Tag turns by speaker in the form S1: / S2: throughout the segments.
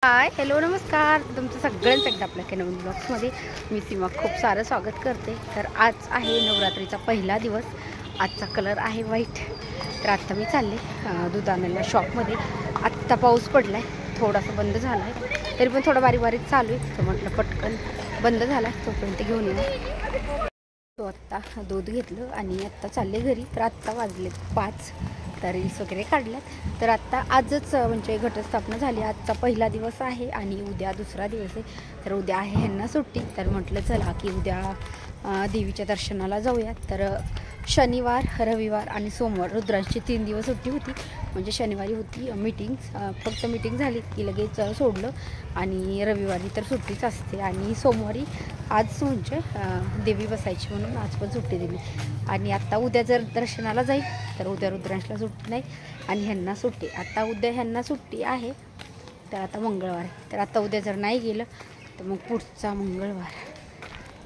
S1: Hi hello नमस्कार, तुमचं सगळ्यांचं एकदा आपल्या नवीन ब्लॉग्समध्ये मी सीमा खूप सारं स्वागत करते. तर आज आहे नवरात्रीचा पहिला दिवस. आजचा कलर आहे व्हाईट. तर आत्ता मी चालले दूध आणायला शॉपमध्ये. आत्ता पाऊस पडला आहे, थोडासा बंद झाला आहे, तरी पण थोडा बारीक बारीक चालू आहे. तर म्हटलं पटकन बंद झाला आहे तोपर्यंत घेऊन येऊ. तो आत्ता दूध घेतलं आणि आत्ता चालले घरी. तर आत्ता वाजले 5. तर रील्स वगैरे काढल्यात. तर आत्ता आजच म्हणजे घटस्थापना झाली. आजचा पहिला दिवस आहे आणि उद्या दुसरा दिवस आहे. तर उद्या आहे ह्यांना सुट्टी. तर म्हटलं चला की उद्या देवीच्या दर्शनाला जाऊयात. तर शनिवार, रविवार आणि सोमवार रुद्रांची 3 दिवस सुट्टी होती. म्हणजे शनिवारी होती मीटिंग, फक्त मीटिंग झाली की लगेच सोडलं. आणि रविवारी तर सुट्टीच असते. आणि सोमवारी आज म्हणजे देवी बसायची म्हणून आज पण सुट्टी दिली. आणि आत्ता उद्या जर दर्शनाला जाईल तर उद्या रुद्रांशला सुट्टी नाही आणि ह्यांना सुट्टी. आता उद्या ह्यांना सुट्टी आहे, तर आता मंगळवार आहे. तर आता उद्या जर नाही गेलं तर मग पुढचा मंगळवार.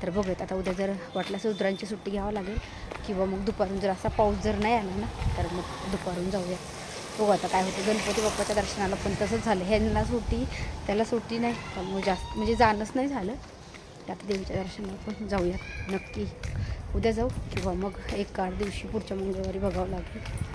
S1: तर बघूयात आता उद्या जर वाटल्यास रुद्रांची सुट्टी घ्यावं लागेल किंवा मग दुपारून जर असा पाऊस जर नाही आला ना तर मग दुपारून जाऊया. बघू आता काय होतं. गणपती बाप्पाच्या दर्शनाला पण तसंच झालं. ह्यांना सुट्टी त्याला सुट्टी नाही, त्यामुळे जास्त म्हणजे जाणंच नाही झालं. तर आता देवीच्या दर्शनाला पण जाऊयात नक्की. उद्या जाऊ किंवा मग 1-8 दिवशी पुढच्या मंगळवारी बघावं लागेल.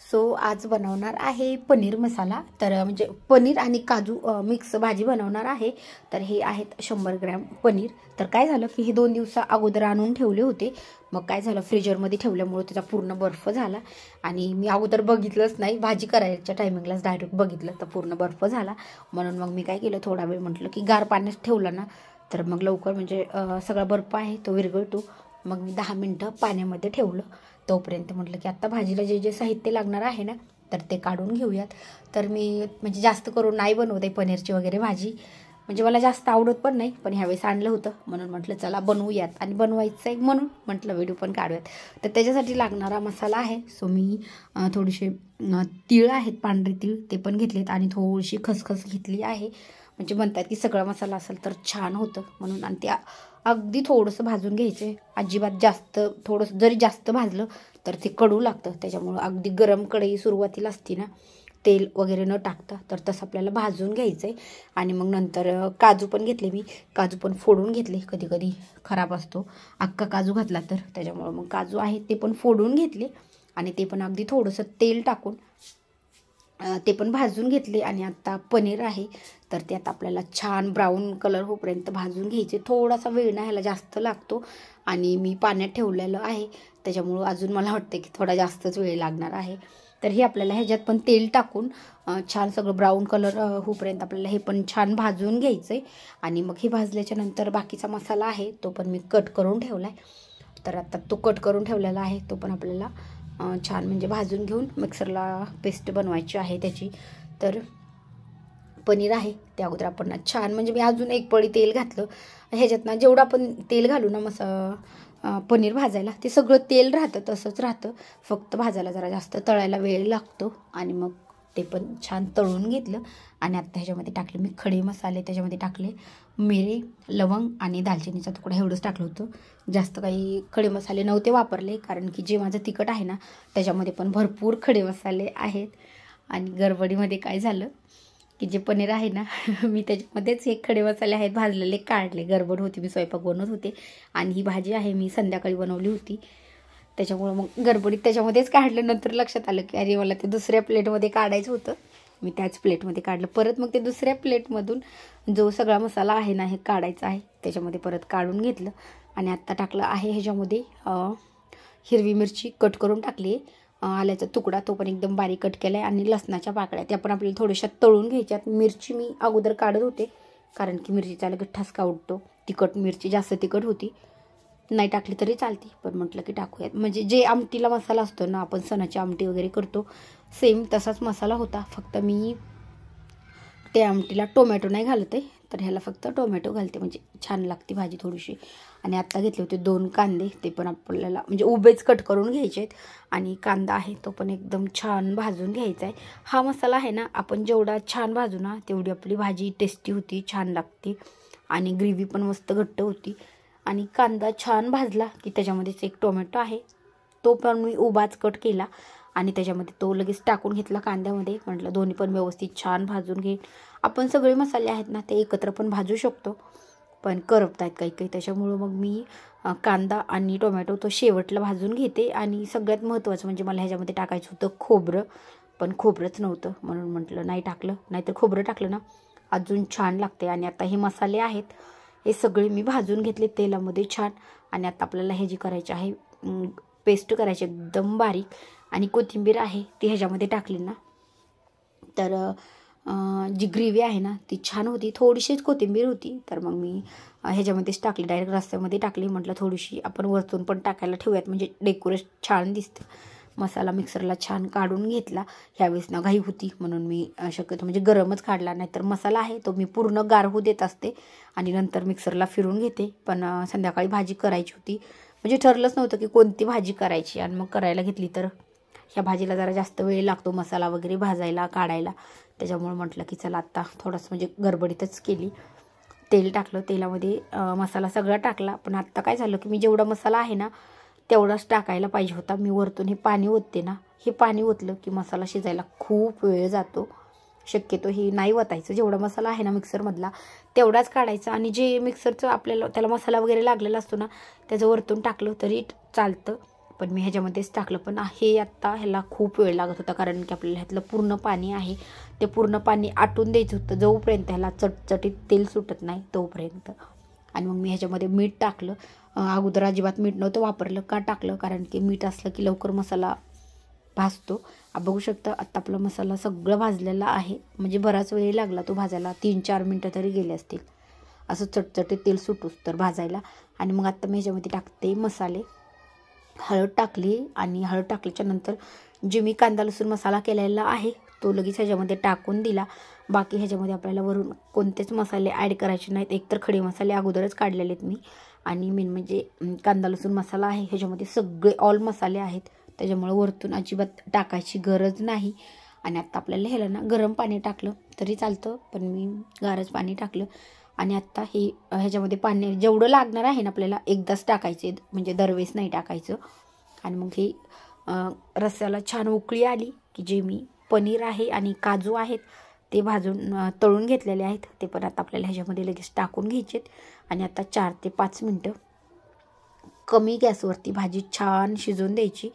S1: सो आज बनवणार आहे पनीर मसाला. तर म्हणजे पनीर आणि काजू मिक्स भाजी बनवणार आहे. तर हे आहेत 100 ग्रॅम पनीर. तर काय झालं की हे 2 दिवसा अगोदर आणून ठेवले होते. मग काय झालं, फ्रीजरमध्ये ठेवल्यामुळे त्याचा पूर्ण बर्फ झाला. आणि मी अगोदर बघितलंच नाही, भाजी करायच्या टायमिंगलाच डायरेक्ट बघितलं तर पूर्ण बर्फ झाला. म्हणून मग मी काय केलं, थोडा वेळ म्हटलं की गार पाण्यात ठेवलं ना तर मग लवकर म्हणजे सगळा बर्फ आहे तो विरघळतो. मग मी 10 मिनटं पाण्यामध्ये ठेवलं. तोपर्यंत म्हटलं की आत्ता भाजीला जे जे साहित्य लागणार आहे ना तर ते काढून घेऊयात. तर मी म्हणजे जास्त करून नाही बनवते पनीरची वगैरे भाजी, म्हणजे मला जास्त आवडत पण नाही. पण ह्यावेळेस आणलं होतं म्हणून म्हटलं चला बनवूयात. आणि बनवायचं आहे म्हणून म्हटलं व्हिडिओ पण काढूयात. तर त्याच्यासाठी लागणारा मसाला आहे. सो मी थोडेसे तीळ आहेत, पांढरे तीळ, ते पण घेतलेत. आणि थोडीशी खसखस घेतली आहे. म्हणजे म्हणतात की सगळा मसाला असेल तर छान होतं म्हणून. आणि ते अगदी थोडंसं भाजून घ्यायचे. अजिबात जास्त, थोडंसं जरी जास्त भाजलं तर ते कडू लागतं. त्याच्यामुळं अगदी गरम कढई सुरुवातीला असते ना, तेल वगैरे न टाकता, तर तसं आपल्याला भाजून घ्यायचं आहे. आणि मग नंतर काजू पण घेतले मी. काजू पण फोडून घेतले. कधी कधी खराब असतो अख्खा काजू घातला तर, त्याच्यामुळं मग काजू आहे ते पण फोडून घेतले. आणि ते पण अगदी थोडंसं तेल टाकून ते पण भाजून घेतले. आणि आता पनीर आहे तर ते आता आपल्याला छान ब्राऊन कलर होईपर्यंत भाजून घ्यायचे. थोडासा वेळ ना ह्याला जास्त लागतो. आणि मी पाण्यात ठेवलेलं आहे त्याच्यामुळं अजून मला वाटतं की थोडा जास्तच वेळ लागणार आहे. तर हे आपल्याला ह्याच्यात पण तेल टाकून छान सगळं ब्राऊन कलर होईपर्यंत आपल्याला हे पण छान भाजून घ्यायचं आहे. आणि मग हे भाजल्याच्या नंतर बाकीचा मसाला आहे तो पण मी कट करून ठेवला आहे. तर आता तो कट करून ठेवलेला आहे तो पण आपल्याला छान म्हणजे भाजून घेऊन मिक्सरला पेस्ट बनवायची आहे त्याची. तर पनीर आहे त्या अगोदर आपण छान म्हणजे मी अजून 1 पळी तेल घातलं. ह्याच्यात ना जेवढं आपण तेल घालू ना पनीर भाजायला ते सगळं तेल राहतं, तसंच राहतं. फक्त भाजायला जरा जास्त तळायला वेळ लागतो. आणि मग ते पण छान तळून घेतलं. आणि आत्ता ह्याच्यामध्ये टाकले मी खडे मसाले. त्याच्यामध्ये टाकले मिरे, लवंग आणि दालचिनीचा तुकडा, एवढंच टाकलं होतं. जास्त काही खडे मसाले नव्हते वापरले, कारण की जे माझं तिखट आहे ना त्याच्यामध्ये पण भरपूर खडे मसाले आहेत. आणि गडबडीमध्ये काय झालं की जे पनीर आहे ना मी त्याच्यामध्येच हे खडे मसाले आहेत भाजलेले काढले. गडबड होती, मी स्वयंपाक बनवत होते. आणि ही भाजी आहे मी संध्याकाळी बनवली होती, त्याच्यामुळं मग गडबडीत त्याच्यामध्येच काढलं. नंतर लक्षात आलं की अरे मला ते दुसऱ्या प्लेटमध्ये काढायचं होतं. मी त्याच प्लेटमध्ये काढलं. परत मग ते दुसऱ्या प्लेटमधून जो सगळा मसाला आहे ना हे काढायचा आहे त्याच्यामध्ये परत काढून घेतलं. आणि आत्ता टाकलं आहे ह्याच्यामध्ये हिरवी मिरची कट करून टाकली, आल्याचा तुकडा तो पण एकदम बारीक कट केला आहे. आणि लसणाच्या पाकळ्या त्या पण आपल्याला थोड्याशा तळून घ्यायच्यात. मिरची मी अगोदर काढत होते कारण की मिरचीचा लगेच ठसका उठतो. तिखट मिरची जास्त तिखट होती, नाही टाकली तरी चालते, पण म्हटलं की टाकूयात. म्हणजे जे आमटीला मसाला असतो ना, आपण सणाची आमटी वगैरे करतो सेम तसाच मसाला होता. फक्त मी त्या आमटीला टोमॅटो नाही घालत आहे, तर ह्याला फक्त टोमॅटो घालते म्हणजे छान लागते भाजी थोडीशी. आणि आत्ता घेतले होते 2 कांदे, ते पण आपल्याला म्हणजे उभेच कट करून घ्यायचे आहेत. आणि कांदा आहे तो पण एकदम छान भाजून घ्यायचा आहे. हा मसाला आहे ना, आपण जेवढा छान भाजू ना तेवढी आपली भाजी टेस्टी होती, छान लागते आणि ग्रेव्ही पण मस्त घट्ट होती. आणि कांदा छान भाजला की त्याच्यामध्येच एक टोमॅटो आहे तो पण मी उभाच कट केला आणि त्याच्यामध्ये तो लगेच टाकून घेतला कांद्यामध्ये. म्हटलं दोन्ही पण व्यवस्थित छान भाजून घे. आपण सगळे मसाले आहेत ना ते एकत्र पण भाजू शकतो, पण करपत आहेत काही काही, त्याच्यामुळं मग मी कांदा आणि टोमॅटो तो शेवटला भाजून घेते. आणि सगळ्यात महत्त्वाचं म्हणजे मला ह्याच्यामध्ये टाकायचं होतं खोबरं, पण खोबरंच नव्हतं म्हणून म्हटलं नाही टाकलं, नाहीतर खोबरं टाकलं ना अजून छान लागते. आणि आता हे मसाले आहेत हे सगळे मी भाजून घेतले तेलामध्ये छान. आणि आता आपल्याला हे जी करायची आहे पेस्ट करायची एकदम बारीक. आणि कोथिंबीर आहे ती ह्याच्यामध्ये टाकली ना तर जी ग्रेव्ही आहे ना ती छान होती. थोडीशीच कोथिंबीर होती तर मग मी ह्याच्यामध्येच टाकली, डायरेक्ट रस्त्यामध्ये टाकली. म्हटलं थोडीशी आपण वरतून पण टाकायला ठेवूयात म्हणजे डेकोरेट छान दिसतं. मसाला मिक्सरला छान काढून घेतला. ह्यावेळेस ना घाई होती म्हणून मी शक्यतो म्हणजे गरमच काढला, नाहीतर मसाला आहे तो मी पूर्ण गार होऊ देत असते आणि नंतर मिक्सरला फिरून घेते. पण संध्याकाळी भाजी करायची होती म्हणजे ठरलंच नव्हतं की कोणती भाजी करायची. आणि मग करायला घेतली तर ह्या भाजीला जरा जास्त वेळ लागतो मसाला वगैरे भाजायला काढायला, त्याच्यामुळे म्हटलं की चला आत्ता थोडंसं म्हणजे गडबडीतच केली. तेल टाकलं, तेलामध्ये मसाला सगळा टाकला. पण आत्ता काय झालं की मी जेवढा मसाला आहे ना तेवढाच टाकायला पाहिजे होता. मी वरतून हे पाणी ओतते ना, हे पाणी ओतलं की मसाला शिजायला खूप वेळ जातो. शक्यतो हे नाही ओतायचं, जेवढा मसाला आहे ना मिक्सरमधला तेवढाच काढायचा. आणि जे मिक्सरचं आपल्याला त्याला मसाला वगैरे लागलेला असतो ना त्याचं वरतून टाकलं तरी चालतं, पण मी ह्याच्यामध्येच टाकलं. पण हे आत्ता ह्याला खूप वेळ लागत होता कारण की आपल्याला ह्यातलं पूर्ण पाणी आहे ते पूर्ण पाणी आटून द्यायचं होतं जोपर्यंत ह्याला चटचटीत तेल सुटत नाही तोपर्यंत. आणि मग मी ह्याच्यामध्ये मीठ टाकलं. अगोदर अजिबात मीठ नव्हतं वापरलं, का टाकलं कारण की मीठ असलं की लवकर मसाला भाजतो. बघू शकता आत्ता आपला मसाला सगळं भाजलेला आहे, म्हणजे बराच वेळ लागला तो भाजायला, 3-4 मिनटं तरी गेले असतील असं चटचटीत तेल सुटूस तर भाजायला. आणि मग आत्ता मी ह्याच्यामध्ये टाकते मसाले. हळद टाकली आणि हळद टाकल्याच्या नंतर जे मी कांदा लसूण मसाला केलेला आहे तो लगेच ह्याच्यामध्ये टाकून दिला. बाकी ह्याच्यामध्ये आपल्याला वरून कोणतेच मसाले ॲड करायचे नाहीत, एकतर खडे मसाले अगोदरच काढलेले आहेत मी. आणि मेन म्हणजे कांदा लसूण मसाला आहे ह्याच्यामध्ये सगळे ऑल मसाले आहेत, त्याच्यामुळे वरतून अजिबात टाकायची गरज नाही. आणि आत्ता आपल्याला ह्याला ना गरम पाणी टाकलं तरी चालतं, पण मी गारच पाणी टाकलं. आणि आत्ता हे ह्याच्यामध्ये पाणी जेवढं लागणार आहे ना आपल्याला एकदाच टाकायचे, म्हणजे दरवेळेस नाही टाकायचं. आणि मग हे रस्स्याला छान उकळी आली की जे मी पनीर आहे आणि काजू आहेत ते भाजून तळून घेतलेले आहेत ते पण आता आपल्याला ह्याच्यामध्ये लगेच टाकून घ्यायचेत. आणि आता 4 ते 5 मिनटं कमी गॅसवरती भाजी छान शिजवून द्यायची.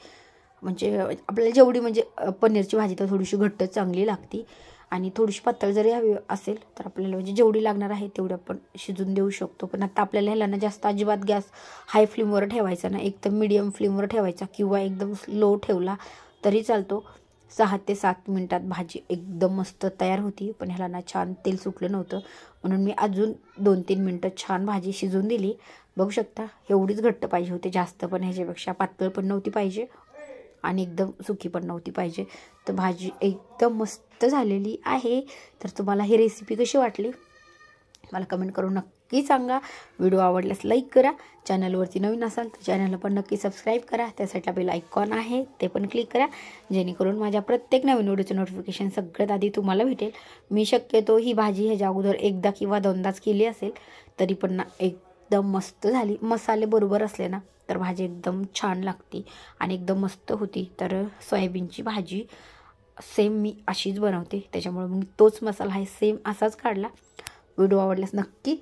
S1: म्हणजे आपल्याला जेवढी म्हणजे पनीरची भाजी तर थोडीशी घट्ट चांगली लागते आणि थोडीशी पातळ जरी हवी असेल तर आपल्याला म्हणजे जेवढी लागणार आहे तेवढी आपण शिजून देऊ शकतो. पण आता आपल्याला ह्याला ना जास्त अजिबात गॅस हाय फ्लेमवर ठेवायचा ना, एकदम मीडियम फ्लेमवर ठेवायचा किंवा एकदम लो ठेवला तरी चालतो. 6 ते 7 मिनटात भाजी एकदम मस्त तयार होती. पण ह्याला ना छान तेल सुटलं नव्हतं म्हणून मी अजून 2-3 मिनटं छान भाजी शिजवून दिली. बघू शकता एवढीच घट्ट पाहिजे होती, जास्त पण ह्याच्यापेक्षा पातळ पण नव्हती पाहिजे आणि एकदम सुकी पण नव्हती पाहिजे. तर भाजी एकदम मस्त झालेली आहे. तर तुम्हाला ही रेसिपी कशी वाटली मला कमेंट करून नक्की सांगा. व्हिडिओ आवडल्यास लाईक करा, चॅनलवरती नवीन असाल तर चॅनलला पण नक्की सबस्क्राईब करा. त्या साईडला बेल आयकॉन आहे ते पण क्लिक करा जेणेकरून माझ्या प्रत्येक नवीन व्हिडिओचं नोटिफिकेशन सगळ्यात आधी तुम्हाला भेटेल. मी शक्यतो ही भाजी ह्याच्या अगोदर एकदा किंवा दोनदाच केली असेल तरी पण ना एकदम मस्त झाली. मसाले बरोबर असले ना तर भाजी एकदम छान लागते आणि एकदम मस्त होती. तर सोयाबीनची भाजी सेम मी अशीच बनवते, त्याच्यामुळे मग तोच मसाला आहे सेम असाच काढला. व्हिडिओ आवडल्यास नक्की